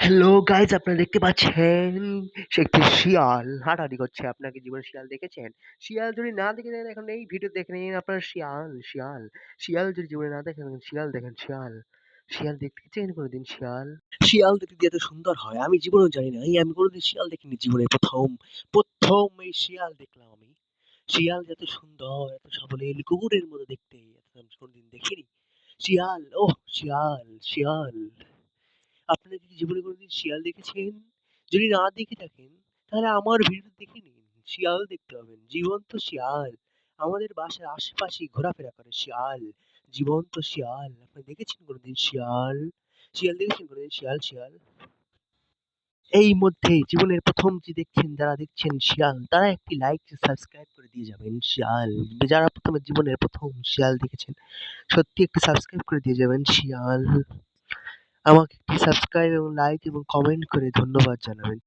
Hello guys, আপনারা দেখতে পাচ্ছেন সে একটি শিয়াল হাঁটাহাঁটি করছে। আপনার কি জীবনে শিয়াল দেখেছেন? শিয়াল যদি না দেখে থাকেন এখন এই ভিডিও দেখে নিন। আপনারা শিয়াল, শিয়াল, শিয়াল যদি জীবনে না দেখেন শিয়াল দেখেন শিয়াল। শিয়াল দেখেছেন কোনোদিন শিয়াল? শিয়াল দেখতে যে এত সুন্দর হয় আমি জীবনেও জানি না। আমি কোনোদিন শিয়াল দেখিনি জীবনে প্রথম এই শিয়াল দেখলাম আমি। শিয়াল যে এত সুন্দর, এত সাবলীল কুকুরের মতো দেখতে এত আমি কোনোদিন দেখিনি। শিয়াল, ওহ! শিয়াল, শিয়াল। আপনারা কি জীবনে কোনোদিন শিয়াল দেখেছেন? যদি না দেখে থাকেন, তাহলে আমার ভিডিও দেখে নিন। শিয়াল দেখতে পাবেন। জীবন্ত শিয়াল। আমাদের বাসার আশেপাশেই ঘোরাফেরা করে শিয়াল। জীবন্ত শিয়াল। আপনি দেখেছেন কোনোদিন শিয়াল? শিয়াল দেখেছেন কোনোদিন শিয়াল, শিয়াল? এই মধ্যে জীবনের ১ম যে দেখছেন, যারা দেখছেন শিয়াল, তারা একটি লাইক, সাবস্ক্রাইব করে দিয়ে যাবেন শিয়াল। যারা জীবনের ১ম শিয়াল দেখেছেন, সত্যি একটু সাবস্ক্রাইব করে দিয়ে যাবেন শিয়াল। আমাকে একটি সাবস্ক্রাইব এবং লাইক এবং কমেন্ট করে ধন্যবাদ জানাবেন।